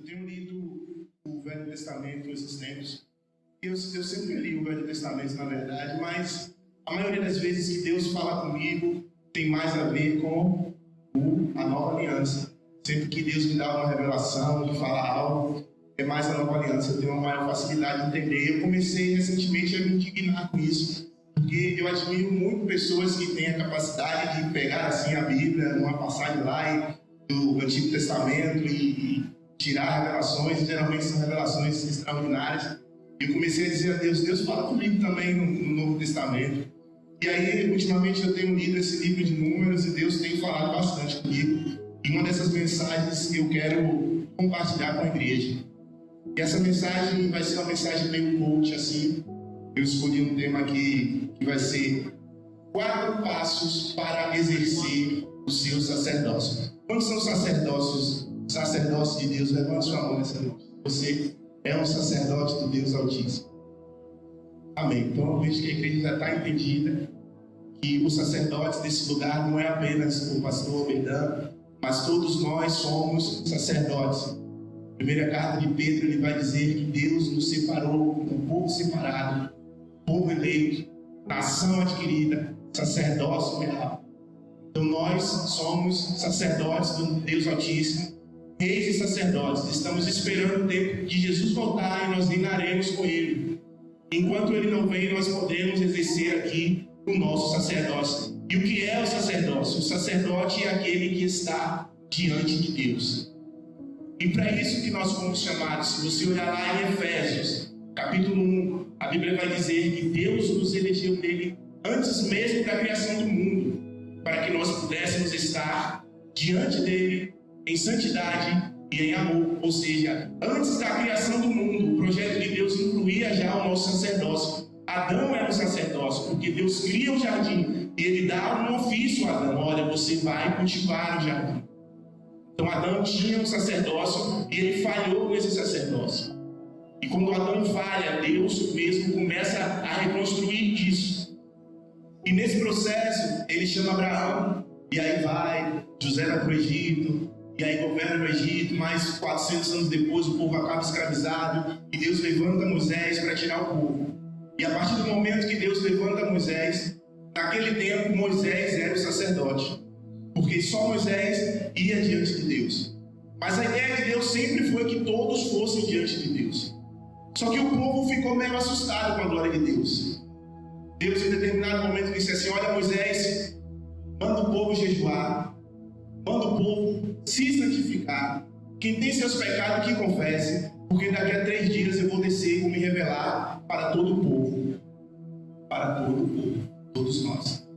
tenho lido o Velho Testamento esses tempos. Eu sempre li o Velho Testamento, na verdade, mas a maioria das vezes que Deus fala comigo tem mais a ver com a nova aliança. Sempre que Deus me dá uma revelação, me fala algo, é mais a nova aliança. Eu tenho uma maior facilidade de entender. Eu comecei recentemente a me indignar com isso, porque eu admiro muito pessoas que têm a capacidade de pegar assim a Bíblia, uma passagem lá do Antigo Testamento e tirar revelações, e geralmente são revelações extraordinárias. Eu comecei a dizer a Deus, Deus fala comigo também no Novo Testamento. E aí, ultimamente, eu tenho lido esse livro de Números e Deus tem falado bastante comigo. E uma dessas mensagens eu quero compartilhar com a igreja. E essa mensagem vai ser uma mensagem meio coach, assim. Eu escolhi um tema aqui que vai ser 4 passos para exercer o seu sacerdócio. Quantos são sacerdócios de Deus? Levante sua mão nessa noite. Você é um sacerdote do Deus Altíssimo. Amém. Então eu vejo que a igreja já está entendida que os sacerdotes desse lugar não é apenas o pastor Berdão, mas todos nós somos sacerdotes. A primeira carta de Pedro, ele vai dizer que Deus nos separou, um povo separado, povo eleito, nação adquirida, sacerdócio real. Então nós somos sacerdotes do Deus Altíssimo, reis e sacerdotes. Estamos esperando o tempo de Jesus voltar e nós reinaremos com Ele. Enquanto Ele não vem, nós podemos exercer aqui o nosso sacerdócio. E o que é o sacerdócio? O sacerdote é aquele que está diante de Deus. E para isso que nós fomos chamados. Se você olhar lá em Efésios, capítulo 1, a Bíblia vai dizer que Deus nos elegeu nele antes mesmo da criação do mundo, para que nós pudéssemos estar diante dele em santidade e em amor. Ou seja, antes da criação do mundo, o projeto de Deus incluía já o nosso sacerdócio. Adão era um sacerdócio, porque Deus cria o jardim e ele dá um ofício a Adão: olha, você vai cultivar o jardim. Então Adão tinha um sacerdócio e ele falhou nesse sacerdócio. E quando Adão falha, Deus mesmo começa a reconstruir isso. E nesse processo, ele chama Abraão, e aí vai, José vai para o Egito, e aí governa o Egito, mais 400 anos depois o povo acaba escravizado, e Deus levanta Moisés para tirar o povo. E a partir do momento que Deus levanta Moisés, naquele tempo Moisés era o sacerdote, porque só Moisés ia diante de Deus. Mas a ideia de Deus sempre foi que todos fossem diante de Deus. Só que o povo ficou meio assustado com a glória de Deus. Deus, em determinado momento, disse assim: olha, Moisés, manda o povo jejuar, manda o povo se santificar. Quem tem seus pecados, que confesse, porque daqui a 3 dias eu vou descer e vou me revelar para todo o povo. Para todo o povo, todos nós.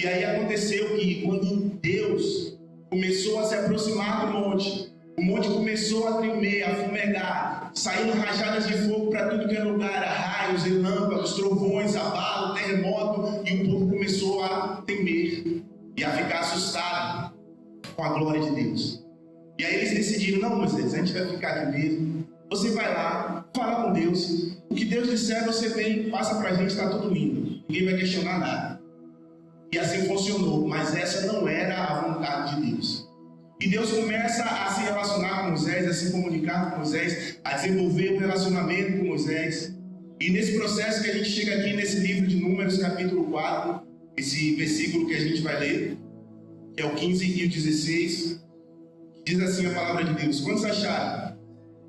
E aí aconteceu que quando Deus começou a se aproximar do monte, o monte começou a tremer, a fumegar, saindo rajadas de fogo para tudo que é lugar, raios, relâmpagos, trovões, abalo, terremoto, e o povo começou a temer e a ficar assustado com a glória de Deus. E aí eles decidiram: não, Moisés, a gente vai ficar aqui mesmo, você vai lá, fala com Deus, o que Deus disser você vem, passa para a gente, está tudo lindo, ninguém vai questionar nada. E assim funcionou, mas essa não era a vontade de Deus. E Deus começa a se relacionar com Moisés, a se comunicar com Moisés, a desenvolver um relacionamento com Moisés. E nesse processo que a gente chega aqui nesse livro de Números, capítulo 4, esse versículo que a gente vai ler, que é o 15 e o 16, diz assim a palavra de Deus. Quantos acharam?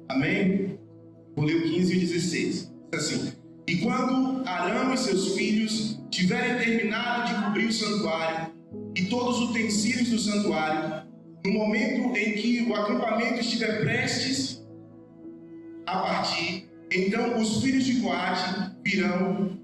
Amém? Vou ler o 15 e o 16. Diz assim: e quando Arão e seus filhos tiverem terminado de cobrir o santuário e todos os utensílios do santuário, no momento em que o acampamento estiver prestes a partir, então os filhos de Coate virão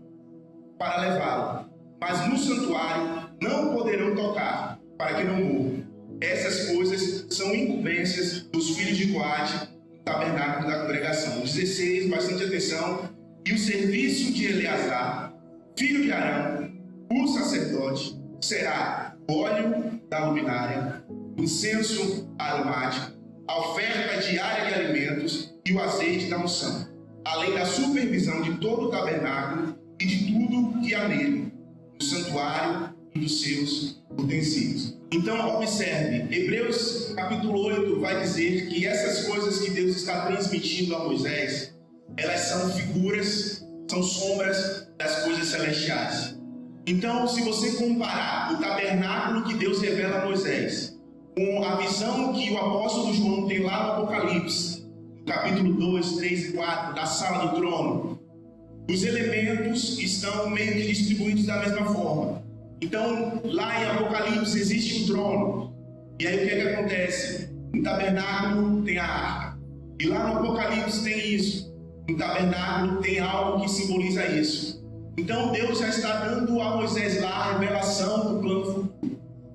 para levá-lo, mas no santuário não poderão tocar, para que não morram. Essas coisas são incumbências dos filhos de Coate no tabernáculo da congregação. 16, bastante atenção. E o serviço de Eleazar, filho de Arão, o sacerdote, será o óleo da luminária, incenso aromático, a oferta diária de alimentos e o azeite da unção, além da supervisão de todo o tabernáculo e de tudo que há nele, do santuário e dos seus utensílios. Então, observe, Hebreus capítulo 8 vai dizer que essas coisas que Deus está transmitindo a Moisés, elas são figuras, são sombras das coisas celestiais. Então, se você comparar o tabernáculo que Deus revela a Moisés com a visão que o apóstolo João tem lá no Apocalipse, no capítulo 2, 3 e 4, da sala do trono, os elementos estão meio que distribuídos da mesma forma. Então, lá em Apocalipse existe um trono. E aí o que acontece? No tabernáculo tem a arca. E lá no Apocalipse tem isso. No tabernáculo tem algo que simboliza isso. Então Deus já está dando a Moisés lá a revelação do plano futuro.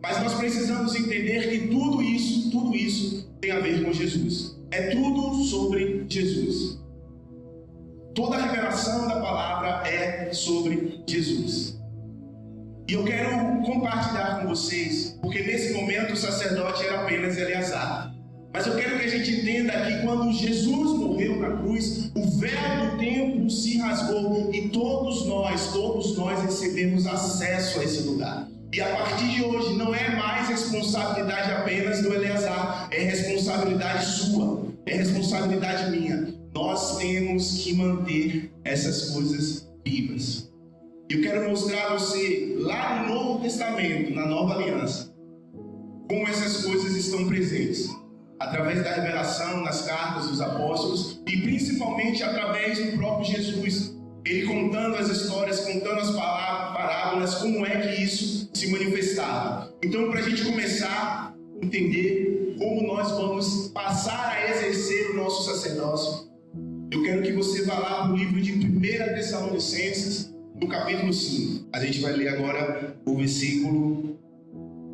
Mas nós precisamos entender que tudo isso tem a ver com Jesus. É tudo sobre Jesus. Toda a revelação da palavra é sobre Jesus. E eu quero compartilhar com vocês, porque nesse momento o sacerdote era apenas Eleazar. Mas eu quero que a gente entenda que quando Jesus morreu na cruz, o véu do templo se rasgou e todos nós recebemos acesso a esse lugar. E a partir de hoje não é mais responsabilidade apenas do Eleazar, é responsabilidade sua, é responsabilidade minha. Nós temos que manter essas coisas vivas. Eu quero mostrar a você, lá no Novo Testamento, na Nova Aliança, como essas coisas estão presentes. Através da revelação, nas cartas dos apóstolos e principalmente através do próprio Jesus. Ele contando as histórias, contando as parábolas, como é que isso se manifestava. Então, para a gente começar a entender como nós vamos passar a exercer o nosso sacerdócio, eu quero que você vá lá no livro de 1 Tessalonicenses, no capítulo 5. A gente vai ler agora o versículo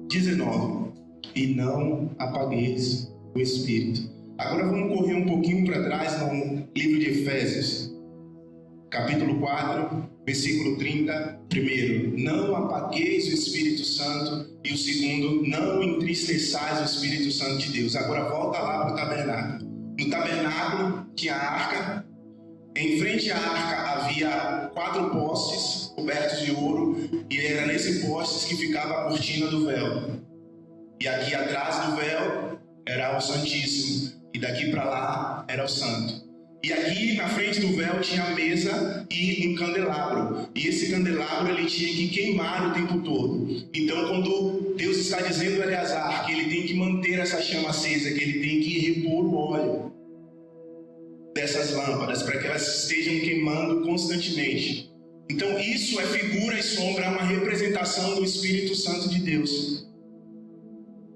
19. E não apagueis o Espírito. Agora vamos correr um pouquinho para trás no livro de Efésios, capítulo 4, versículo 30. Primeiro, não apagueis o Espírito Santo. E o segundo, não entristeçais o Espírito Santo de Deus. Agora volta lá para o tabernáculo. No tabernáculo tinha a arca. Em frente à arca havia 4 postes cobertos de ouro, e era nesses postes que ficava a cortina do véu. E aqui atrás do véu era o Santíssimo, e daqui para lá era o Santo. E aqui na frente do véu tinha a mesa e um candelabro. E esse candelabro ele tinha que queimar o tempo todo. Então, quando Deus está dizendo a Eleazar que ele tem que manter essa chama acesa, que ele tem que repor o óleo dessas lâmpadas, para que elas estejam queimando constantemente. Então isso é figura e sombra, uma representação do Espírito Santo de Deus,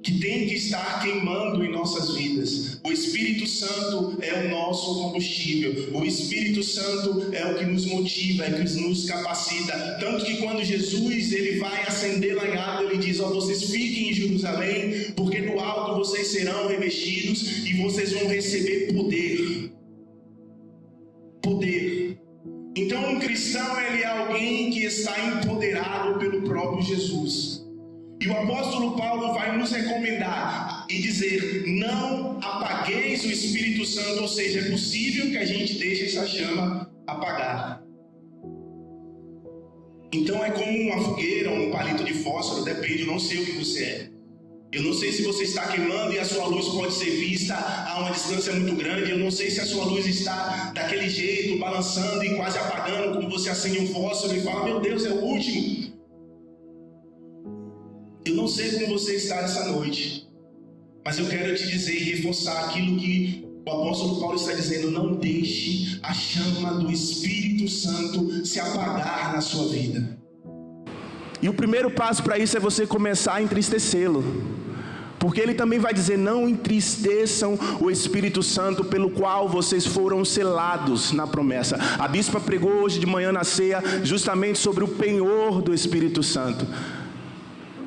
que tem que estar queimando em nossas vidas. O Espírito Santo é o nosso combustível. O Espírito Santo é o que nos motiva, é o que nos capacita. Tanto que quando Jesus ele vai ascender lá em Atos, ele diz: vocês fiquem em Jerusalém, porque do alto vocês serão revestidos e vocês vão receber poder. Então um cristão ele é alguém que está empoderado pelo próprio Jesus. E o apóstolo Paulo vai nos recomendar e dizer: não apagueis o Espírito Santo, ou seja, é possível que a gente deixe essa chama apagar. Então é como uma fogueira, um palito de fósforo, depende, eu não sei o que você é. Eu não sei se você está queimando e a sua luz pode ser vista a uma distância muito grande. Eu não sei se a sua luz está daquele jeito, balançando e quase apagando, como você acende um fósforo e fala: meu Deus, é o último. Eu não sei como você está essa noite, mas eu quero te dizer e reforçar aquilo que o apóstolo Paulo está dizendo: não deixe a chama do Espírito Santo se apagar na sua vida. E o primeiro passo para isso é você começar a entristecê-lo. Porque ele também vai dizer: não entristeçam o Espírito Santo, pelo qual vocês foram selados na promessa. A bispa pregou hoje de manhã na ceia justamente sobre o penhor do Espírito Santo.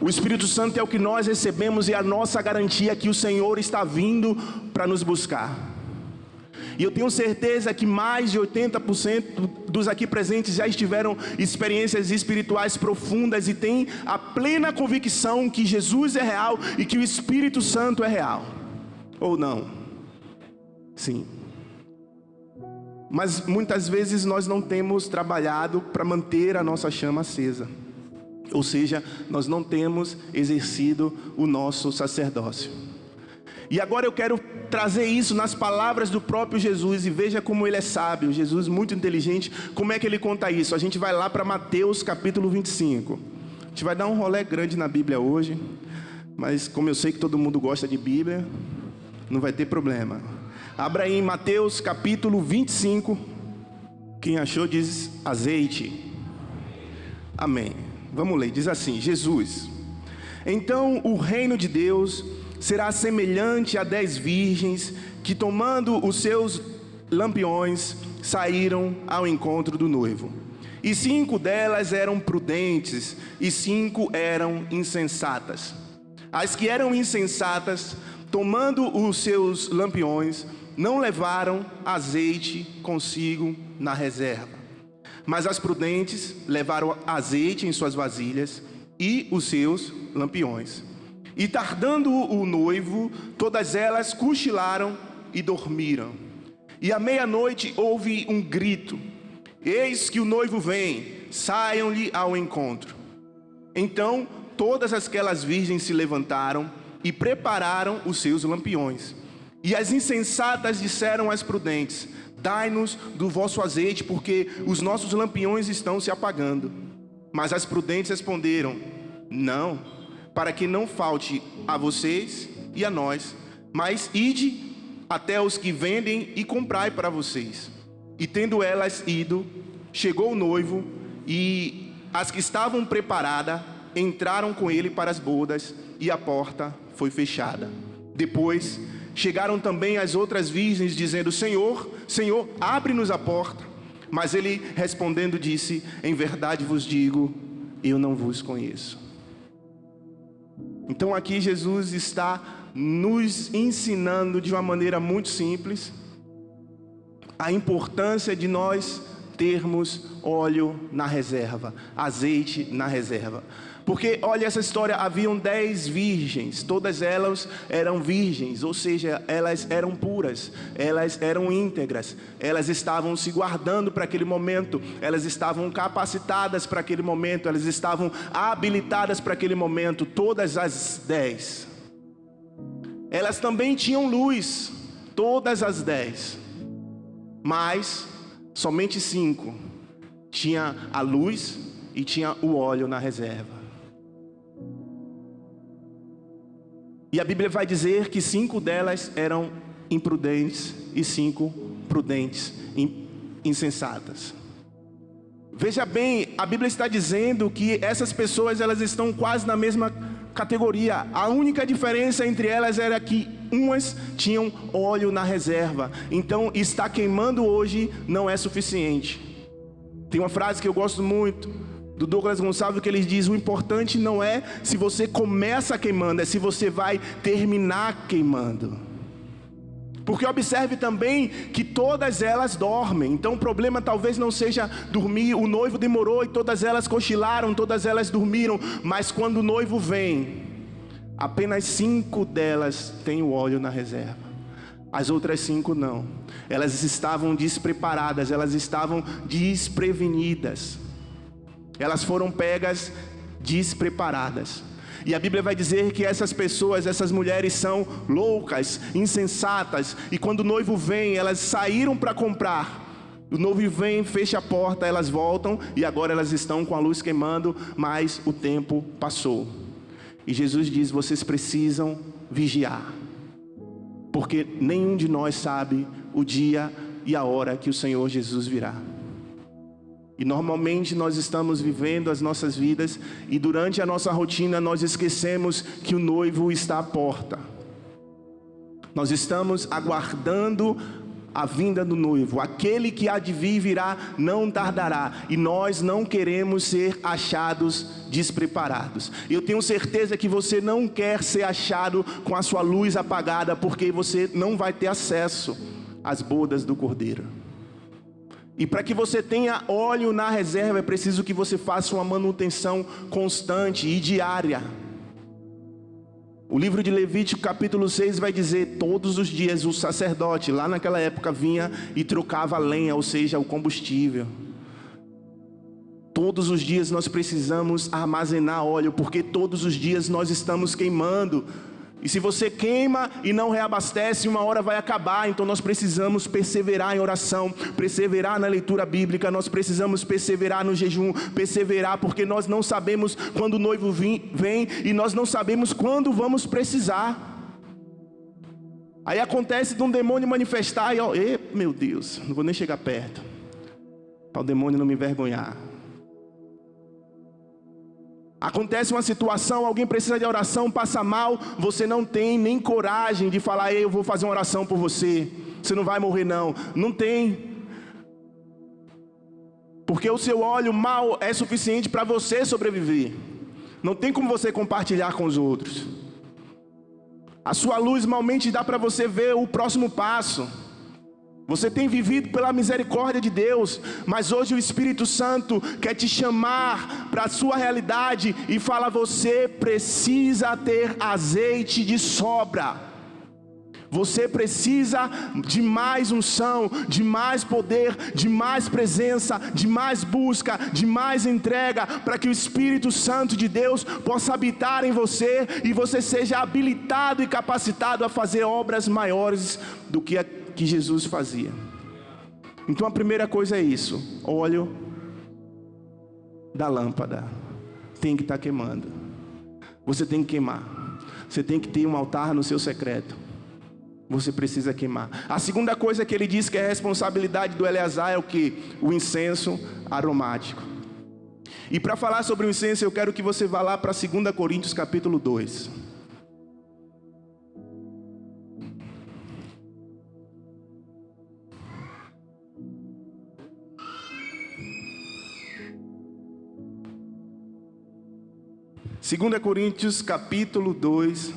O Espírito Santo é o que nós recebemos e a nossa garantia que o Senhor está vindo para nos buscar. E eu tenho certeza que mais de 80% dos aqui presentes já tiveram experiências espirituais profundas e têm a plena convicção que Jesus é real e que o Espírito Santo é real. Ou não? Sim. Mas muitas vezes nós não temos trabalhado para manter a nossa chama acesa. Ou seja, nós não temos exercido o nosso sacerdócio. E agora eu quero trazer isso nas palavras do próprio Jesus, e veja como ele é sábio, Jesus muito inteligente. Como é que ele conta isso? A gente vai lá para Mateus capítulo 25. A gente vai dar um rolê grande na Bíblia hoje, mas como eu sei que todo mundo gosta de Bíblia, não vai ter problema. Abra aí em Mateus capítulo 25. Quem achou diz azeite. Amém. Vamos ler, diz assim: Jesus: então o reino de Deus será semelhante a 10 virgens que, tomando os seus lampiões, saíram ao encontro do noivo. E 5 delas eram prudentes, e 5 eram insensatas. As que eram insensatas, tomando os seus lampiões, não levaram azeite consigo na reserva. Mas as prudentes levaram azeite em suas vasilhas e os seus lampiões. E tardando o noivo, todas elas cochilaram e dormiram. E à meia-noite houve um grito: eis que o noivo vem, saiam-lhe ao encontro. Então todas aquelas virgens se levantaram e prepararam os seus lampiões. E as insensatas disseram às prudentes: dai-nos do vosso azeite, porque os nossos lampiões estão se apagando. Mas as prudentes responderam: não, para que não falte a vocês e a nós, mas ide até os que vendem e comprai para vocês. E tendo elas ido, chegou o noivo, e as que estavam preparadas entraram com ele para as bodas, e a porta foi fechada. Depois chegaram também as outras virgens, dizendo: Senhor, Senhor, abre-nos a porta. Mas ele respondendo disse: em verdade vos digo, eu não vos conheço. Então aqui Jesus está nos ensinando de uma maneira muito simples a importância de nós termos óleo na reserva, azeite na reserva. Porque olha essa história, haviam 10 virgens, todas elas eram virgens, ou seja, elas eram puras, elas eram íntegras, elas estavam se guardando para aquele momento, elas estavam capacitadas para aquele momento, elas estavam habilitadas para aquele momento, todas as 10. Elas também tinham luz, todas as 10, mas somente 5 tinha a luz e tinha o óleo na reserva. E a Bíblia vai dizer que 5 delas eram imprudentes e 5 prudentes, insensatas. Veja bem, a Bíblia está dizendo que essas pessoas, elas estão quase na mesma categoria. A única diferença entre elas era que umas tinham óleo na reserva. Então, estar queimando hoje não é suficiente. Tem uma frase que eu gosto muito do Douglas Gonçalves, que ele diz: o importante não é se você começa queimando, é se você vai terminar queimando. Porque observe também que todas elas dormem. Então o problema talvez não seja dormir. O noivo demorou e todas elas cochilaram, todas elas dormiram. Mas quando o noivo vem, apenas 5 delas têm o óleo na reserva. As outras 5 não. Elas estavam despreparadas, elas estavam desprevenidas. Elas foram pegas despreparadas. E a Bíblia vai dizer que essas pessoas, essas mulheres são loucas, insensatas. E quando o noivo vem, elas saíram para comprar. O noivo vem, fecha a porta, elas voltam e agora elas estão com a luz queimando, mas o tempo passou. E Jesus diz: vocês precisam vigiar, porque nenhum de nós sabe o dia e a hora que o Senhor Jesus virá. E normalmente nós estamos vivendo as nossas vidas e durante a nossa rotina nós esquecemos que o noivo está à porta. Nós estamos aguardando a vinda do noivo. Aquele que há de vir virá, não tardará. E nós não queremos ser achados despreparados. Eu tenho certeza que você não quer ser achado com a sua luz apagada, porque você não vai ter acesso às bodas do Cordeiro. E para que você tenha óleo na reserva, é preciso que você faça uma manutenção constante e diária. O livro de Levítico capítulo 6 vai dizer: todos os dias o sacerdote, lá naquela época, vinha e trocava a lenha, ou seja, o combustível. Todos os dias nós precisamos armazenar óleo, porque todos os dias nós estamos queimando. E se você queima e não reabastece, uma hora vai acabar. Então nós precisamos perseverar em oração, perseverar na leitura bíblica, nós precisamos perseverar no jejum, perseverar, porque nós não sabemos quando o noivo vem e nós não sabemos quando vamos precisar. Aí acontece de um demônio manifestar e meu Deus, não vou nem chegar perto, para o demônio não me envergonhar. Acontece uma situação, alguém precisa de oração, passa mal, você não tem nem coragem de falar: eu vou fazer uma oração por você, você não vai morrer não. Não tem. Porque o seu óleo mal é suficiente para você sobreviver. Não tem como você compartilhar com os outros. A sua luz malmente dá para você ver o próximo passo. Você tem vivido pela misericórdia de Deus, mas hoje o Espírito Santo quer te chamar para a sua realidade e fala: você precisa ter azeite de sobra. Você precisa de mais unção, de mais poder, de mais presença, de mais busca, de mais entrega, para que o Espírito Santo de Deus possa habitar em você e você seja habilitado e capacitado a fazer obras maiores do que que Jesus fazia. Então a primeira coisa é isso: óleo da lâmpada tem que estar queimando. Você tem que queimar. Você tem que ter um altar no seu secreto. Você precisa queimar. A segunda coisa que ele diz que é a responsabilidade do Eleazar é o que? O incenso aromático. E para falar sobre o incenso, eu quero que você vá lá para 2 Coríntios capítulo 2. Segunda Coríntios capítulo 2,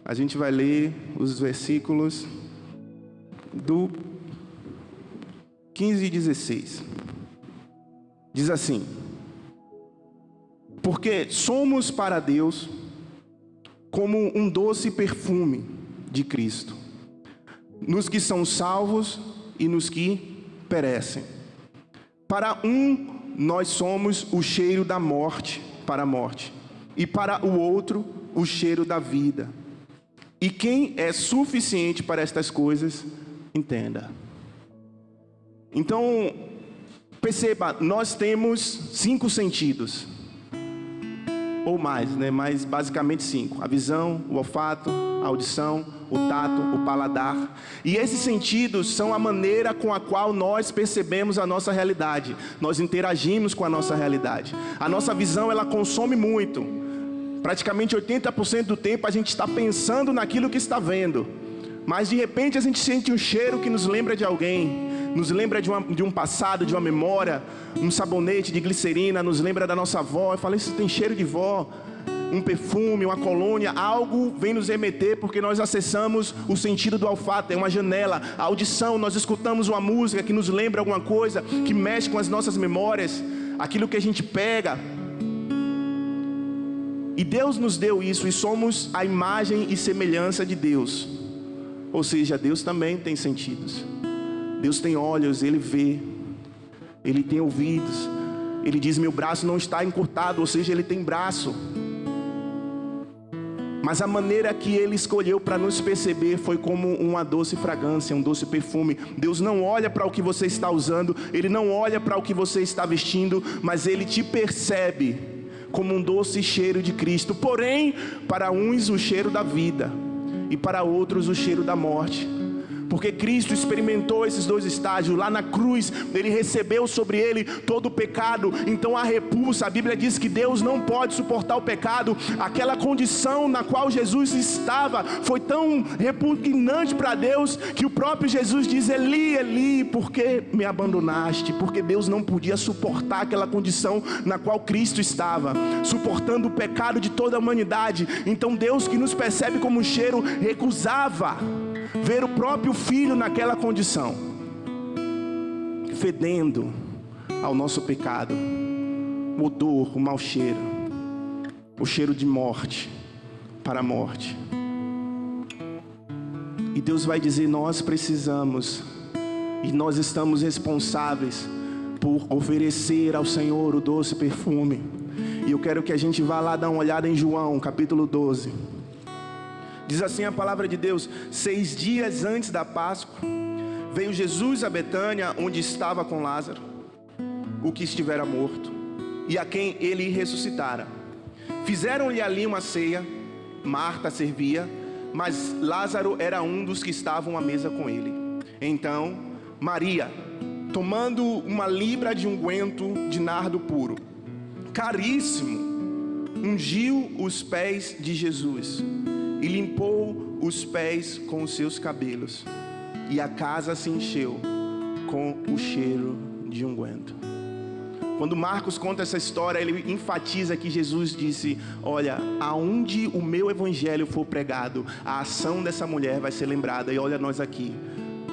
a gente vai ler os versículos do 15 e 16. Diz assim: porque somos para Deus como um doce perfume de Cristo, nos que são salvos e nos que perecem. Para um nós somos o cheiro da morte para a morte, e para o outro o cheiro da vida. E quem é suficiente para estas coisas, entenda. Então, perceba, nós temos 5 sentidos, ou mais, né? Mas basicamente 5: a visão, o olfato, a audição, o tato, o paladar. E esses sentidos são a maneira com a qual nós percebemos a nossa realidade. Nós interagimos com a nossa realidade. A nossa visão, ela consome muito. Praticamente 80% do tempo a gente está pensando naquilo que está vendo. Mas de repente a gente sente um cheiro que nos lembra de alguém, nos lembra de um passado, de uma memória. Um sabonete de glicerina nos lembra da nossa avó. Eu falei: isso tem cheiro de vó. Um perfume, uma colônia, algo vem nos remeter, porque nós acessamos o sentido do olfato, é uma janela. A audição, nós escutamos uma música que nos lembra alguma coisa, que mexe com as nossas memórias, aquilo que a gente pega. E Deus nos deu isso, e somos a imagem e semelhança de Deus. Ou seja, Deus também tem sentidos. Deus tem olhos, Ele vê. Ele tem ouvidos. Ele diz: meu braço não está encurtado, ou seja, Ele tem braço. Mas a maneira que Ele escolheu para nos perceber foi como uma doce fragrância, um doce perfume. Deus não olha para o que você está usando, Ele não olha para o que você está vestindo, mas Ele te percebe como um doce cheiro de Cristo. Porém, para uns o cheiro da vida, e para outros o cheiro da morte. Porque Cristo experimentou esses 2 estágios. Lá na cruz, Ele recebeu sobre Ele todo o pecado. Então a repulsa, a Bíblia diz que Deus não pode suportar o pecado. Aquela condição na qual Jesus estava foi tão repugnante para Deus, que o próprio Jesus diz: Eli, Eli, por que me abandonaste? Porque Deus não podia suportar aquela condição na qual Cristo estava, suportando o pecado de toda a humanidade. Então Deus, que nos percebe como um cheiro, recusava ver o próprio Filho naquela condição, fedendo ao nosso pecado, o odor, o mau cheiro, o cheiro de morte para a morte. E Deus vai dizer: nós precisamos, e nós estamos responsáveis por oferecer ao Senhor o doce perfume. E eu quero que a gente vá lá dar uma olhada em João, capítulo 12. Diz assim a palavra de Deus: 6 dias antes da Páscoa, veio Jesus a Betânia, onde estava com Lázaro, o que estivera morto, e a quem ele ressuscitara. Fizeram-lhe ali uma ceia. Marta servia, mas Lázaro era um dos que estavam à mesa com ele. Então Maria, tomando uma libra de unguento de nardo puro, caríssimo, ungiu os pés de Jesus e limpou os pés com os seus cabelos, e a casa se encheu com o cheiro de unguento. Quando Marcos conta essa história, ele enfatiza que Jesus disse: olha, aonde o meu evangelho for pregado, a ação dessa mulher vai ser lembrada. E olha nós aqui,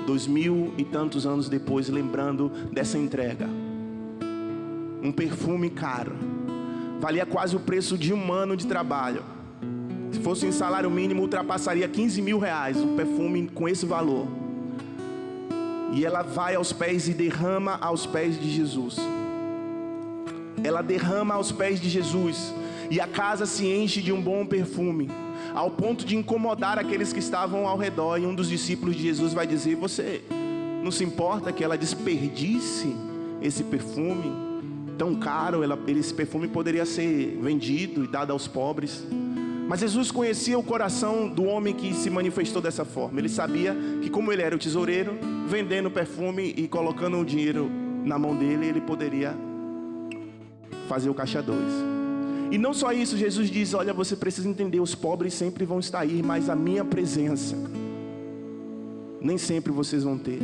2000 e tantos anos depois, lembrando dessa entrega. Um perfume caro, valia quase o preço de um ano de trabalho. Se fosse em salário mínimo, ultrapassaria 15 mil reais, um perfume com esse valor. E ela vai aos pés e derrama aos pés de Jesus. Ela derrama aos pés de Jesus, e a casa se enche de um bom perfume, ao ponto de incomodar aqueles que estavam ao redor. E um dos discípulos de Jesus vai dizer: você não se importa que ela desperdice esse perfume tão caro? Esse perfume poderia ser vendido e dado aos pobres. Mas Jesus conhecia o coração do homem que se manifestou dessa forma. Ele sabia que, como ele era o tesoureiro, vendendo perfume e colocando o dinheiro na mão dele, ele poderia fazer o caixa 2. E não só isso, Jesus diz: olha, você precisa entender, os pobres sempre vão estar aí, mas a minha presença nem sempre vocês vão ter.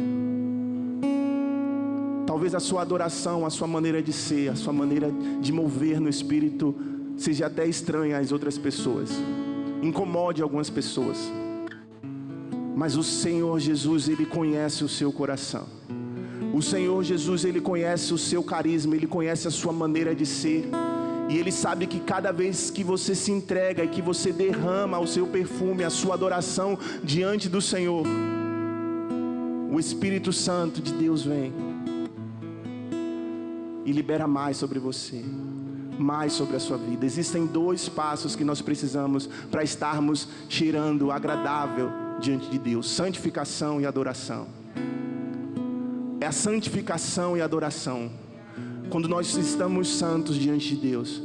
Talvez a sua adoração, a sua maneira de ser, a sua maneira de mover no Espírito seja até estranha às outras pessoas, incomode algumas pessoas, mas o Senhor Jesus, Ele conhece o seu coração. O Senhor Jesus, Ele conhece o seu carisma, Ele conhece a sua maneira de ser. E Ele sabe que cada vez que você se entrega e que você derrama o seu perfume, a sua adoração diante do Senhor, o Espírito Santo de Deus vem e libera mais sobre você, mais sobre a sua vida. Existem 2 passos que nós precisamos para estarmos cheirando agradável diante de Deus: santificação e adoração. É a santificação e a adoração. Quando nós estamos santos diante de Deus,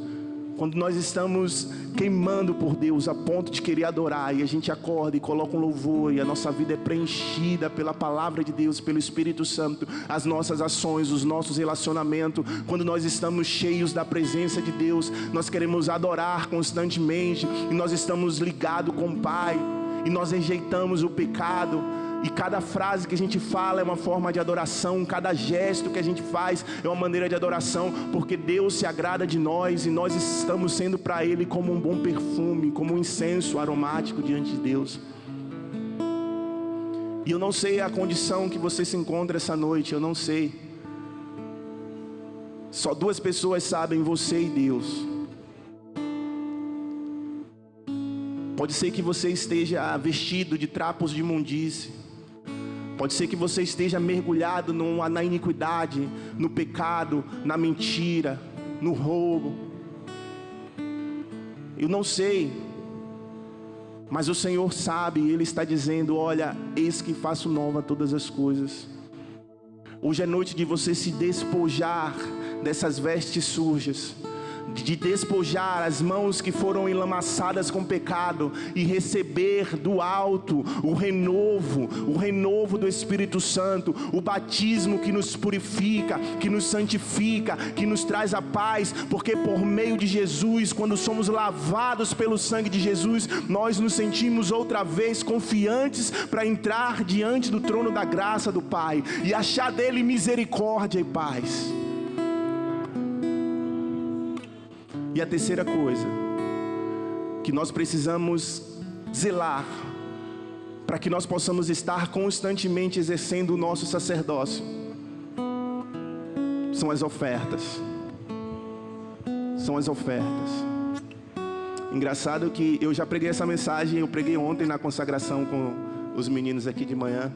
quando nós estamos queimando por Deus a ponto de querer adorar, e a gente acorda e coloca um louvor, e a nossa vida é preenchida pela palavra de Deus, pelo Espírito Santo, as nossas ações, os nossos relacionamentos, quando nós estamos cheios da presença de Deus, nós queremos adorar constantemente, e nós estamos ligados com o Pai, e nós rejeitamos o pecado. E cada frase que a gente fala é uma forma de adoração, cada gesto que a gente faz é uma maneira de adoração, porque Deus se agrada de nós e nós estamos sendo para Ele como um bom perfume, como um incenso aromático diante de Deus. E eu não sei a condição que você se encontra essa noite, eu não sei. Só 2 pessoas sabem, você e Deus. Pode ser que você esteja vestido de trapos de imundície. Pode ser que você esteja mergulhado na iniquidade, no pecado, na mentira, no roubo. Eu não sei, mas o Senhor sabe, Ele está dizendo: olha, eis que faço nova todas as coisas. Hoje é noite de você se despojar dessas vestes sujas, de despojar as mãos que foram enlamaçadas com pecado e receber do alto o renovo do Espírito Santo, o batismo que nos purifica, que nos santifica, que nos traz a paz, porque por meio de Jesus, quando somos lavados pelo sangue de Jesus, nós nos sentimos outra vez confiantes para entrar diante do trono da graça do Pai e achar dele misericórdia e paz. E a terceira coisa que nós precisamos zelar para que nós possamos estar constantemente exercendo o nosso sacerdócio são as ofertas. São as ofertas. Engraçado que eu já preguei essa mensagem, eu preguei ontem na consagração com os meninos aqui de manhã.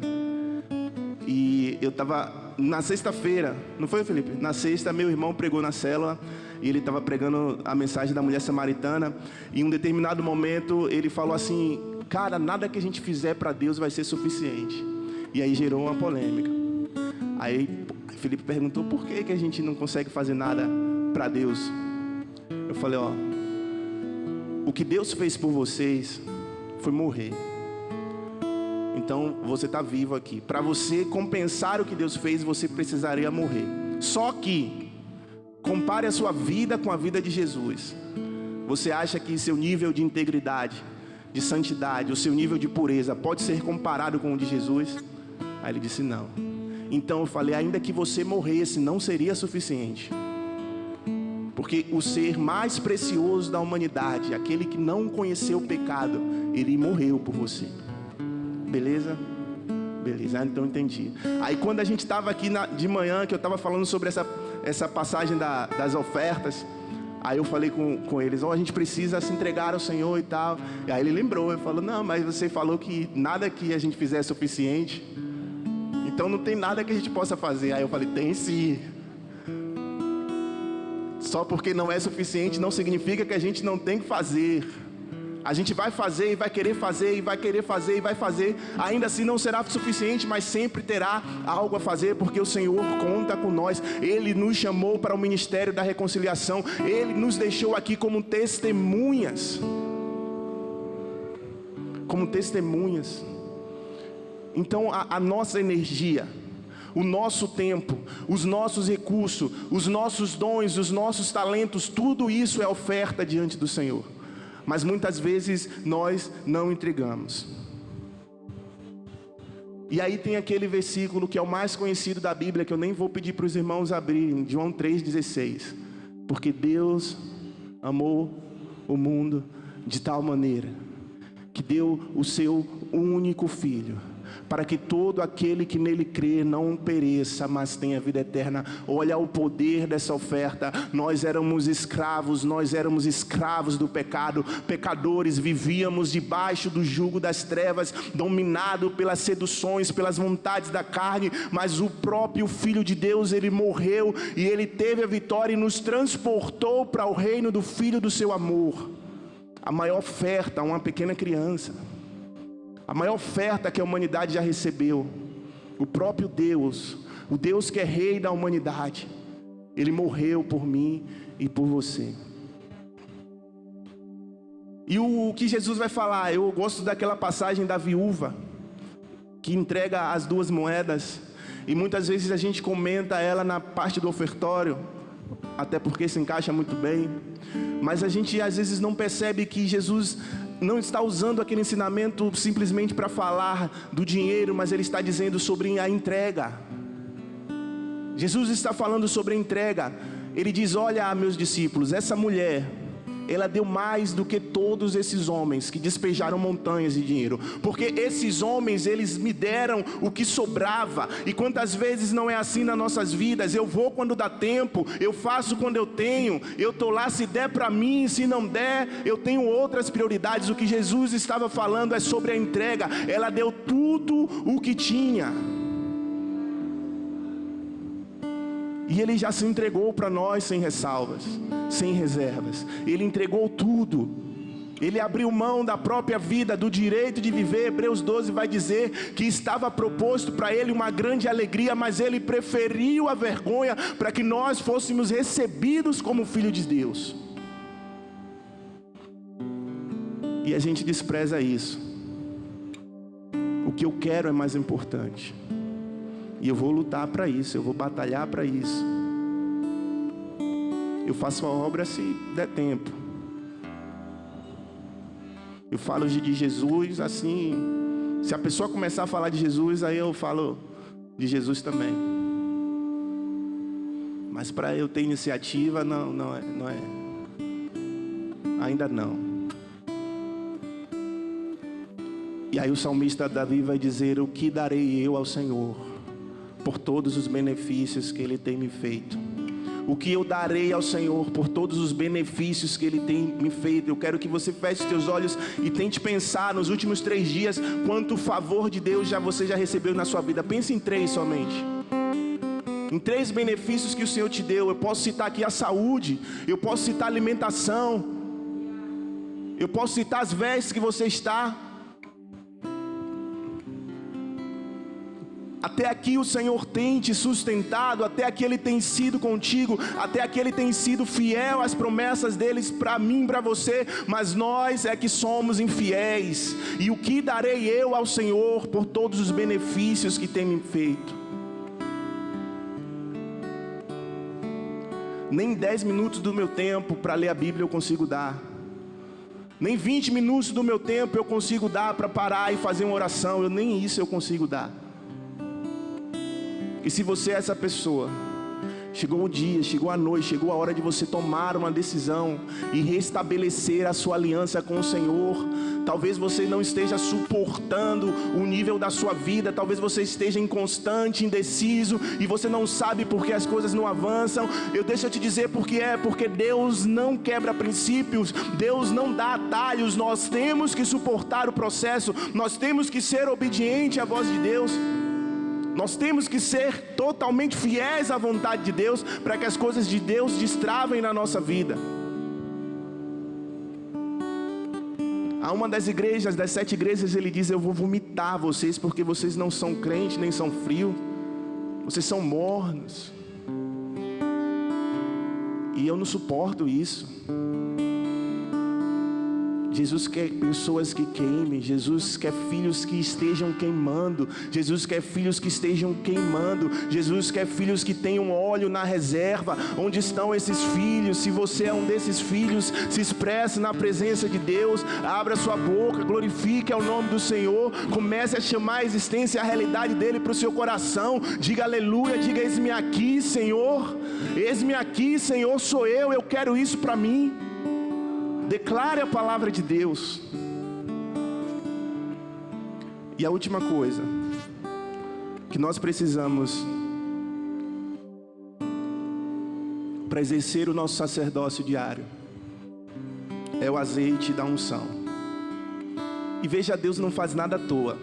E eu estava na sexta-feira, não foi, Felipe? Na sexta, meu irmão pregou na célula e ele estava pregando a mensagem da mulher samaritana. E em um determinado momento ele falou assim: cara, nada que a gente fizer para Deus vai ser suficiente. E aí gerou uma polêmica. Aí Felipe perguntou: por que a gente não consegue fazer nada para Deus? Eu falei: ó, o que Deus fez por vocês foi morrer. Então você está vivo aqui. Para você compensar o que Deus fez, você precisaria morrer. Só que compare a sua vida com a vida de Jesus. Você acha que seu nível de integridade, de santidade, o seu nível de pureza pode ser comparado com o de Jesus? Aí ele disse: não. Então eu falei: ainda que você morresse, não seria suficiente. Porque o ser mais precioso da humanidade, aquele que não conheceu o pecado, ele morreu por você. Beleza? Beleza, então entendi. Aí quando a gente estava aqui de manhã, que eu estava falando sobre essa passagem das ofertas, aí eu falei com eles: ó, a gente precisa se entregar ao Senhor e tal. E aí ele lembrou, ele falou: não, mas você falou que nada que a gente fizer é suficiente, então não tem nada que a gente possa fazer. Aí eu falei: tem sim. Só porque não é suficiente não significa que a gente não tem que fazer. A gente vai fazer e vai querer fazer e vai querer fazer e vai fazer. Ainda assim não será suficiente, mas sempre terá algo a fazer, porque o Senhor conta com nós. Ele nos chamou para o ministério da reconciliação. Ele nos deixou aqui como testemunhas. Como testemunhas. Então a nossa energia, o nosso tempo, os nossos recursos, os nossos dons, os nossos talentos, tudo isso é oferta diante do Senhor. Mas muitas vezes nós não entregamos. E aí tem aquele versículo que é o mais conhecido da Bíblia, que eu nem vou pedir para os irmãos abrirem, João 3,16. Porque Deus amou o mundo de tal maneira que deu o seu único Filho, para que todo aquele que nele crê não pereça, mas tenha vida eterna. Olha o poder dessa oferta. Nós éramos escravos do pecado, pecadores, vivíamos debaixo do jugo das trevas, dominado pelas seduções, pelas vontades da carne, mas o próprio Filho de Deus, ele morreu e ele teve a vitória e nos transportou para o reino do Filho do seu amor. A maior oferta a uma pequena criança, a maior oferta que a humanidade já recebeu. O próprio Deus, o Deus que é rei da humanidade, ele morreu por mim e por você. E o que Jesus vai falar? Eu gosto daquela passagem da viúva que entrega as 2 moedas, e muitas vezes a gente comenta ela na parte do ofertório, até porque se encaixa muito bem, mas a gente às vezes não percebe que Jesus não está usando aquele ensinamento simplesmente para falar do dinheiro, mas ele está dizendo sobre a entrega. Jesus está falando sobre a entrega. Ele diz: olha, meus discípulos, essa mulher, ela deu mais do que todos esses homens que despejaram montanhas de dinheiro, porque esses homens, eles me deram o que sobrava. E quantas vezes não é assim nas nossas vidas? Eu vou quando dá tempo, eu faço quando eu tenho, eu estou lá se der para mim, se não der, eu tenho outras prioridades. O que Jesus estava falando é sobre a entrega. Ela deu tudo o que tinha, e Ele já se entregou para nós sem ressalvas, sem reservas. Ele entregou tudo. Ele abriu mão da própria vida, do direito de viver. Hebreus 12 vai dizer que estava proposto para Ele uma grande alegria, mas Ele preferiu a vergonha para que nós fôssemos recebidos como filho de Deus. E a gente despreza isso. O que eu quero é mais importante. E eu vou lutar para isso, eu vou batalhar para isso. Eu faço a obra se der tempo. Eu falo de Jesus assim, se a pessoa começar a falar de Jesus, aí eu falo de Jesus também. Mas para eu ter iniciativa, não é. Ainda não. E aí o salmista Davi vai dizer: o que darei eu ao Senhor por todos os benefícios que Ele tem me feito? O que eu darei ao Senhor por todos os benefícios que Ele tem me feito? Eu quero que você feche os teus olhos e tente pensar nos últimos 3 dias quanto favor de Deus você já recebeu na sua vida. Pense em 3 somente. em 3 benefícios que o Senhor te deu. Eu posso citar aqui a saúde, eu posso citar a alimentação, eu posso citar as vestes que você está. Até aqui o Senhor tem te sustentado, até aqui Ele tem sido contigo, até aqui Ele tem sido fiel às promessas deles para mim, para você, mas nós é que somos infiéis. E o que darei eu ao Senhor por todos os benefícios que tem me feito? Nem 10 minutos do meu tempo para ler a Bíblia eu consigo dar. Nem 20 minutos do meu tempo eu consigo dar para parar e fazer uma oração. Nem isso eu consigo dar. E se você é essa pessoa, chegou o dia, chegou a noite, chegou a hora de você tomar uma decisão e restabelecer a sua aliança com o Senhor. Talvez você não esteja suportando o nível da sua vida, talvez você esteja inconstante, indeciso, e você não sabe por que as coisas não avançam. Deixa eu te dizer porque Deus não quebra princípios, Deus não dá atalhos. Nós temos que suportar o processo, nós temos que ser obedientes à voz de Deus. Nós temos que ser totalmente fiéis à vontade de Deus, para que as coisas de Deus destravem na nossa vida. A uma das igrejas, das 7 igrejas, ele diz: eu vou vomitar vocês, porque vocês não são crentes, nem são frios, vocês são mornos. E eu não suporto isso. Jesus quer pessoas que queimem, Jesus quer filhos que estejam queimando, Jesus quer filhos que estejam queimando, Jesus quer filhos que tenham óleo na reserva. Onde estão esses filhos? Se você é um desses filhos, se expresse na presença de Deus, abra sua boca, glorifique ao nome do Senhor, comece a chamar a existência e a realidade dele para o seu coração. Diga aleluia, diga: eis-me aqui, Senhor, eis-me aqui, Senhor, sou eu quero isso para mim. Declare a palavra de Deus. E a última coisa que nós precisamos para exercer o nosso sacerdócio diário é o azeite da unção. E veja, Deus não faz nada à toa.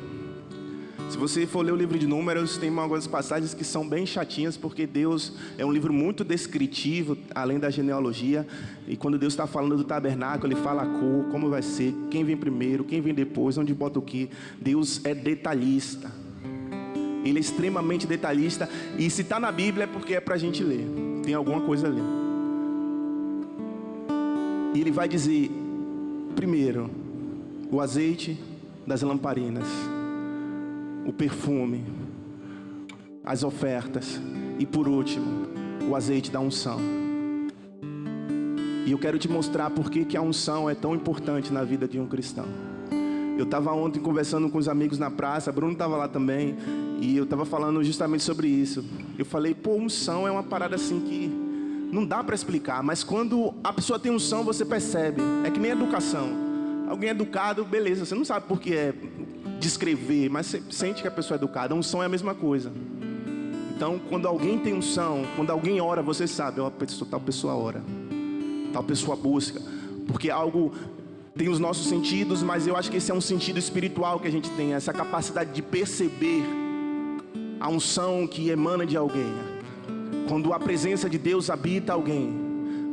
Se você for ler o livro de Números, tem algumas passagens que são bem chatinhas, porque Deus é um livro muito descritivo, além da genealogia. E quando Deus está falando do tabernáculo, Ele fala a cor, como vai ser, quem vem primeiro, quem vem depois, onde bota o quê. Deus é detalhista. Ele é extremamente detalhista. E se está na Bíblia é porque é para a gente ler. Tem alguma coisa ali. E Ele vai dizer, primeiro, o azeite das lamparinas, o perfume, as ofertas, e por último, o azeite da unção. E eu quero te mostrar por que a unção é tão importante na vida de um cristão. Eu estava ontem conversando com os amigos na praça, Bruno estava lá também, e eu estava falando justamente sobre isso. Eu falei, unção é uma parada assim que não dá para explicar, mas quando a pessoa tem unção, você percebe. É que nem educação. Alguém é educado, beleza, você não sabe por que é descrever, mas você sente que a pessoa é educada. A unção é a mesma coisa. Então, quando alguém tem unção, quando alguém ora, você sabe, tal pessoa ora, tal pessoa busca, porque algo tem os nossos sentidos, mas eu acho que esse é um sentido espiritual que a gente tem, essa capacidade de perceber a unção que emana de alguém. Quando a presença de Deus habita alguém,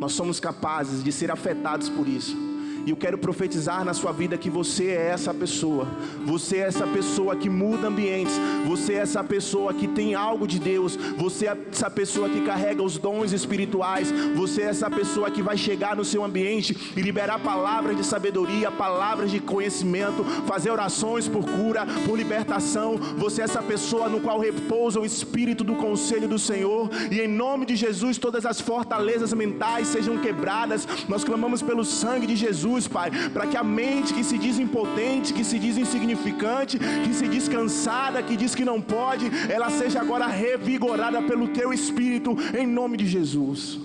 nós somos capazes de ser afetados por isso. E eu quero profetizar na sua vida que você é essa pessoa. Você é essa pessoa que muda ambientes. Você é essa pessoa que tem algo de Deus. Você é essa pessoa que carrega os dons espirituais. Você é essa pessoa que vai chegar no seu ambiente e liberar palavras de sabedoria, palavras de conhecimento, fazer orações por cura, por libertação. Você é essa pessoa no qual repousa o espírito do conselho do Senhor. E em nome de Jesus, todas as fortalezas mentais sejam quebradas. Nós clamamos pelo sangue de Jesus, Pai, para que a mente que se diz impotente, que se diz insignificante, que se diz cansada, que diz que não pode, ela seja agora revigorada pelo Teu Espírito, em nome de Jesus.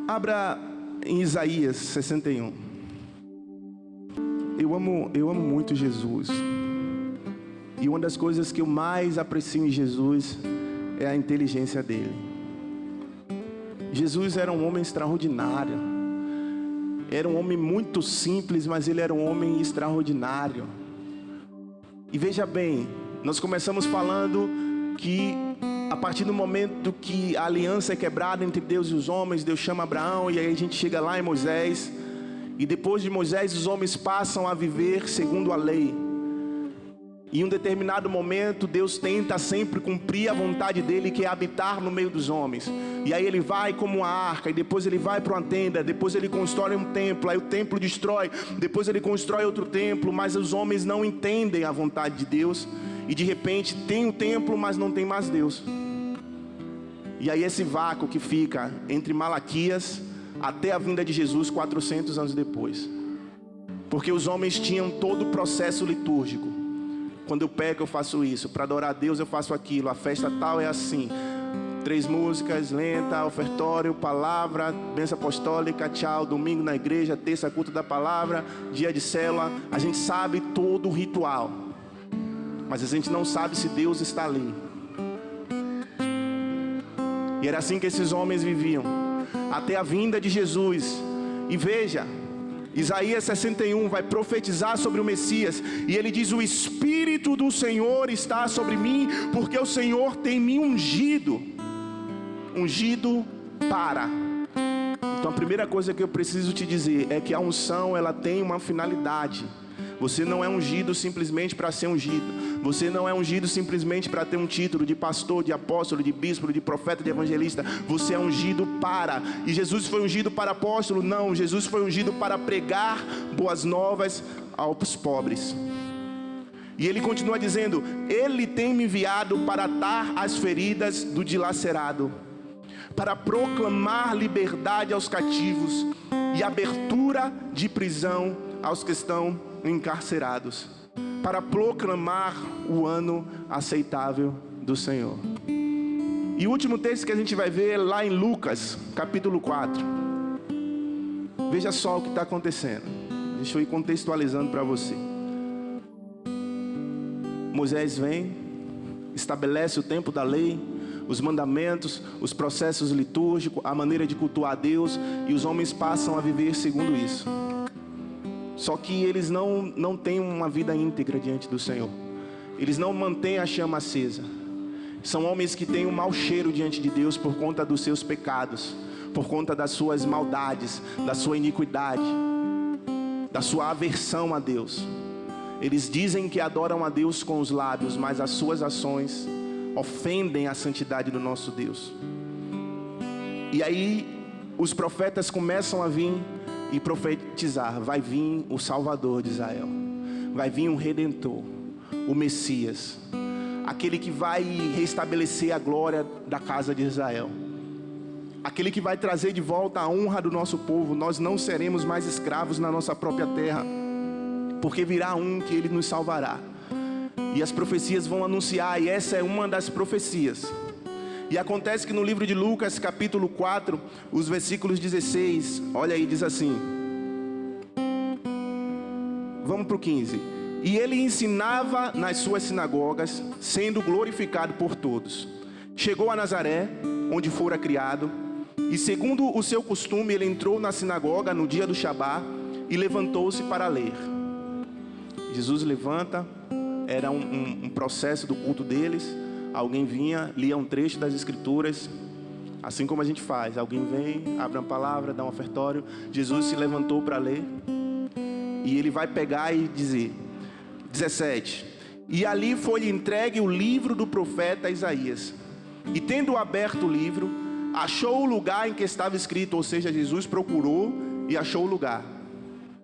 Abra em Isaías 61. Eu amo muito Jesus. E uma das coisas que eu mais aprecio em Jesus é a inteligência dele. Jesus era um homem extraordinário. Era um homem muito simples, mas ele era um homem extraordinário. E veja bem, nós começamos falando que a partir do momento que a aliança é quebrada entre Deus e os homens, Deus chama Abraão, e aí a gente chega lá em Moisés, e depois de Moisés os homens passam a viver segundo a lei. E em um determinado momento Deus tenta sempre cumprir a vontade dele, que é habitar no meio dos homens. E aí ele vai como uma arca, e depois ele vai para uma tenda, depois ele constrói um templo, aí o templo destrói, depois ele constrói outro templo, mas os homens não entendem a vontade de Deus, e de repente tem o templo, mas não tem mais Deus. E aí esse vácuo que fica entre Malaquias até a vinda de Jesus 400 anos depois, porque os homens tinham todo o processo litúrgico. Quando eu peco eu faço isso, para adorar a Deus eu faço aquilo, a festa tal é assim, 3 músicas, lenta, ofertório, palavra, bênção apostólica, tchau, domingo na igreja, terça culto da palavra, dia de célula. A gente sabe todo o ritual, mas a gente não sabe se Deus está ali. E era assim que esses homens viviam, até a vinda de Jesus. E veja, Isaías 61 vai profetizar sobre o Messias, e ele diz: o Espírito do Senhor está sobre mim, porque o Senhor tem me ungido para. Então a primeira coisa que eu preciso te dizer é que a unção, ela tem uma finalidade. Você não é ungido simplesmente para ser ungido. Você não é ungido simplesmente para ter um título de pastor, de apóstolo, de bispo, de profeta, de evangelista. Você é ungido para. E Jesus foi ungido para apóstolo? Não, Jesus foi ungido para pregar boas novas aos pobres. E ele continua dizendo: ele tem me enviado para atar as feridas do dilacerado, para proclamar liberdade aos cativos e abertura de prisão aos que estão encarcerados, para proclamar o ano aceitável do Senhor. E o último texto que a gente vai ver lá em Lucas, capítulo 4. Veja só o que está acontecendo. Deixa eu ir contextualizando para você. Moisés vem, estabelece o tempo da lei, os mandamentos, os processos litúrgicos, a maneira de cultuar a Deus, e os homens passam a viver segundo isso. Só que eles não têm uma vida íntegra diante do Senhor. Eles não mantêm a chama acesa. São homens que têm um mau cheiro diante de Deus por conta dos seus pecados, por conta das suas maldades, da sua iniquidade, da sua aversão a Deus. Eles dizem que adoram a Deus com os lábios, mas as suas ações ofendem a santidade do nosso Deus. E aí os profetas começam a vir e profetizar: vai vir o Salvador de Israel, vai vir um Redentor, o Messias, aquele que vai restabelecer a glória da casa de Israel, aquele que vai trazer de volta a honra do nosso povo. Nós não seremos mais escravos na nossa própria terra, porque virá um que ele nos salvará. E as profecias vão anunciar, e essa é uma das profecias. E acontece que no livro de Lucas, capítulo 4, os versículos 16, olha aí, diz assim. Vamos para o 15. E ele ensinava nas suas sinagogas, sendo glorificado por todos. Chegou a Nazaré, onde fora criado, e segundo o seu costume, ele entrou na sinagoga no dia do Shabá e levantou-se para ler. Jesus levanta, era um processo do culto deles. Alguém vinha, lia um trecho das Escrituras, assim como a gente faz. Alguém vem, abre uma palavra, dá um ofertório. Jesus se levantou para ler, e ele vai pegar e dizer, 17: e ali foi entregue o livro do profeta Isaías. E tendo aberto o livro, achou o lugar em que estava escrito. Ou seja, Jesus procurou e achou o lugar.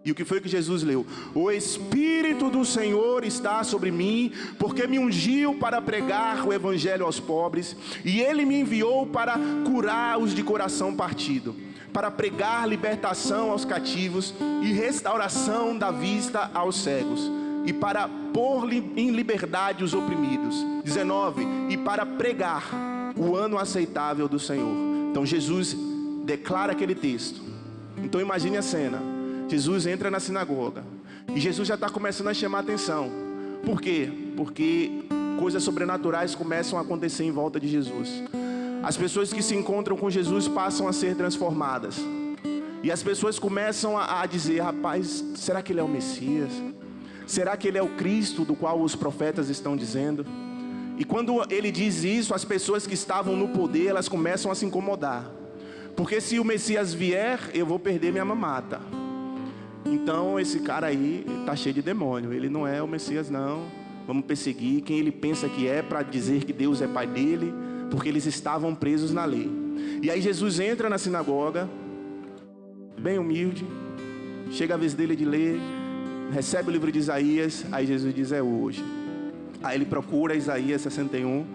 E o que foi que Jesus leu? O Espírito do Senhor está sobre mim, porque me ungiu para pregar o evangelho aos pobres, e ele me enviou para curar os de coração partido, para pregar libertação aos cativos e restauração da vista aos cegos, e para pôr em liberdade os oprimidos. 19, e para pregar o ano aceitável do Senhor. Então Jesus declara aquele texto. Então imagine a cena. Jesus entra na sinagoga, e Jesus já está começando a chamar a atenção. Por quê? Porque coisas sobrenaturais começam a acontecer em volta de Jesus. As pessoas que se encontram com Jesus passam a ser transformadas. E as pessoas começam a dizer: rapaz, será que ele é o Messias? Será que ele é o Cristo do qual os profetas estão dizendo? E quando ele diz isso, as pessoas que estavam no poder, elas começam a se incomodar. Porque se o Messias vier, eu vou perder minha mamata. Então esse cara aí está cheio de demônio, ele não é o Messias não. Vamos perseguir quem ele pensa que é, para dizer que Deus é pai dele, porque eles estavam presos na lei. E aí Jesus entra na sinagoga, bem humilde, chega a vez dele de ler, recebe o livro de Isaías, aí Jesus diz: é hoje. Aí ele procura Isaías 61,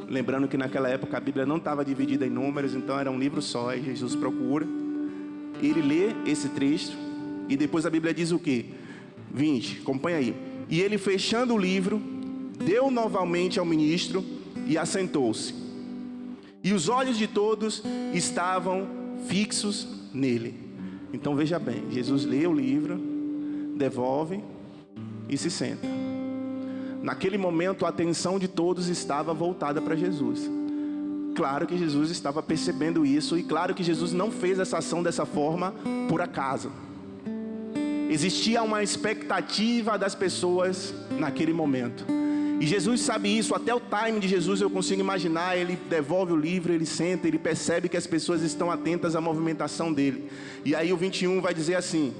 lembrando que naquela época a Bíblia não estava dividida em números, então era um livro só. Aí Jesus procura, ele lê esse trecho, e depois a Bíblia diz o quê? 20, acompanha aí. E ele, fechando o livro, deu novamente ao ministro e assentou-se. E os olhos de todos estavam fixos nele. Então veja bem, Jesus lê o livro, devolve e se senta. Naquele momento a atenção de todos estava voltada para Jesus. Claro que Jesus estava percebendo isso, e claro que Jesus não fez essa ação dessa forma por acaso. Existia uma expectativa das pessoas naquele momento. E Jesus sabe isso, até o time de Jesus eu consigo imaginar. Ele devolve o livro, ele senta, ele percebe que as pessoas estão atentas à movimentação dele. E aí o 21 vai dizer assim: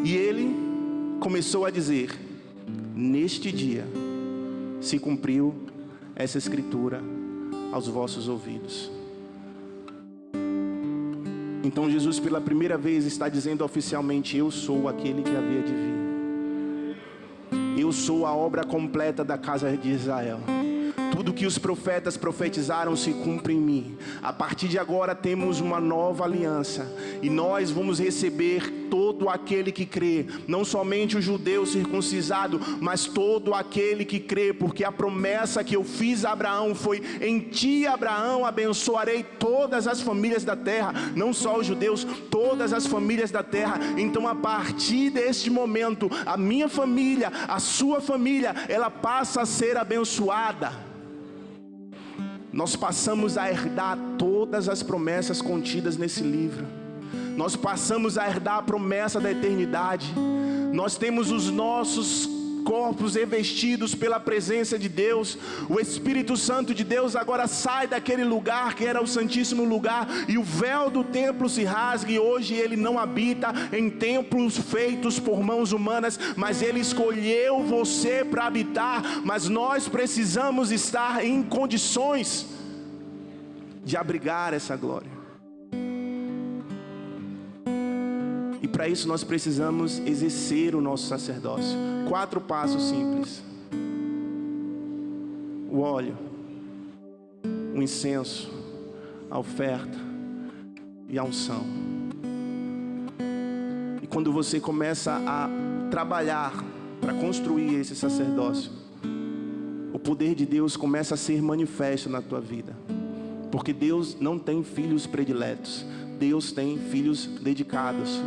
e ele começou a dizer: neste dia se cumpriu essa escritura aos vossos ouvidos. Então Jesus pela primeira vez está dizendo oficialmente: eu sou aquele que havia de vir. Eu sou a obra completa da casa de Israel. Tudo que os profetas profetizaram se cumpre em mim. A partir de agora temos uma nova aliança, e nós vamos receber todo aquele que crê, não somente o judeu circuncisado, mas todo aquele que crê, porque a promessa que eu fiz a Abraão foi: em ti, Abraão, abençoarei todas as famílias da terra, não só os judeus, todas as famílias da terra. Então a partir deste momento, a minha família, a sua família, ela passa a ser abençoada. Nós passamos a herdar todas as promessas contidas nesse livro. Nós passamos a herdar a promessa da eternidade. Nós temos os nossos corpos revestidos pela presença de Deus. O Espírito Santo de Deus agora sai daquele lugar que era o Santíssimo Lugar, e o véu do templo se rasga, e hoje ele não habita em templos feitos por mãos humanas, mas ele escolheu você para habitar. Mas nós precisamos estar em condições de abrigar essa glória. E para isso nós precisamos exercer o nosso sacerdócio. 4 passos simples: o óleo, o incenso, a oferta e a unção. E quando você começa a trabalhar para construir esse sacerdócio, o poder de Deus começa a ser manifesto na tua vida. Porque Deus não tem filhos prediletos, Deus tem filhos dedicados.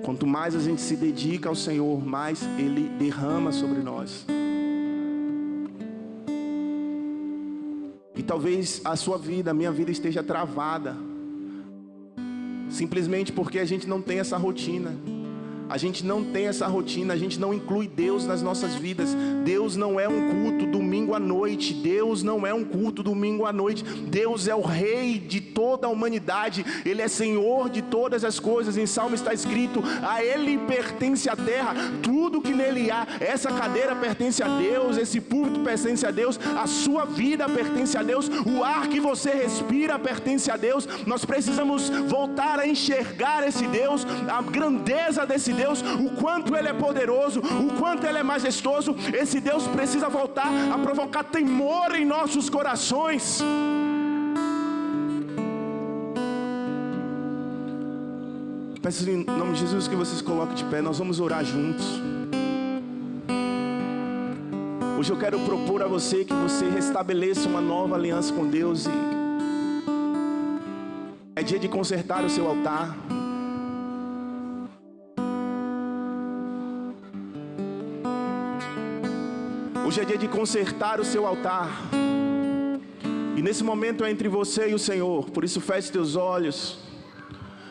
Quanto mais a gente se dedica ao Senhor, mais Ele derrama sobre nós. E talvez a sua vida, a minha vida esteja travada, simplesmente porque a gente não tem essa rotina. A gente não tem essa rotina, a gente não inclui Deus nas nossas vidas. Deus não é um culto domingo à noite. Deus não é um culto domingo à noite. Deus é o Rei de toda a humanidade. Ele é Senhor de todas as coisas. Em Salmo está escrito: a Ele pertence a terra, tudo que nele há. Essa cadeira pertence a Deus, esse púlpito pertence a Deus, a sua vida pertence a Deus, o ar que você respira pertence a Deus. Nós precisamos voltar a enxergar esse Deus, a grandeza desse Deus, o quanto Ele é poderoso, o quanto Ele é majestoso. Esse Deus precisa voltar a provocar temor em nossos corações. Peço em nome de Jesus que vocês coloquem de pé, nós vamos orar juntos. Hoje eu quero propor a você que você restabeleça uma nova aliança com Deus. E é dia de consertar o seu altar. Hoje é dia de consertar o seu altar. E nesse momento é entre você e o Senhor. Por isso feche teus olhos.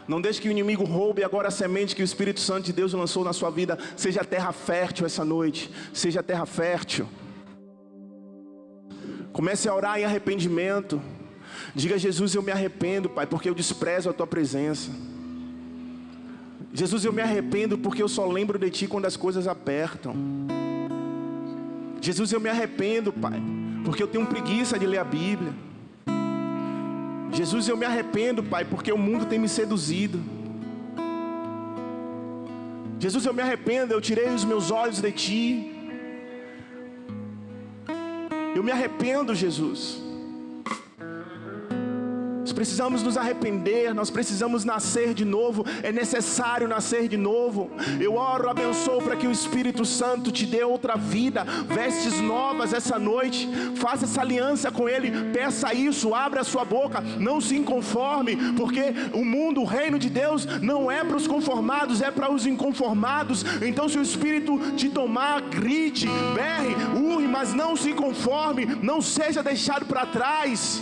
Não deixe que o inimigo roube agora a semente que o Espírito Santo de Deus lançou na sua vida. Seja terra fértil essa noite. Seja terra fértil. Comece a orar em arrependimento. Diga: Jesus, eu me arrependo, Pai, porque eu desprezo a Tua presença. Jesus, eu me arrependo porque eu só lembro de Ti quando as coisas apertam. Jesus, eu me arrependo, Pai, porque eu tenho preguiça de ler a Bíblia. Jesus, eu me arrependo, Pai, porque o mundo tem me seduzido. Jesus, eu me arrependo, eu tirei os meus olhos de Ti. Eu me arrependo, Jesus. Nós precisamos nos arrepender, nós precisamos nascer de novo, é necessário nascer de novo. Eu oro, abençoo para que o Espírito Santo te dê outra vida, vestes novas essa noite. Faça essa aliança com Ele, peça isso, abra a sua boca, não se inconforme, porque o mundo, o reino de Deus não é para os conformados, é para os inconformados. Então, se o Espírito te tomar, grite, berre, urre, mas não se conforme, não seja deixado para trás.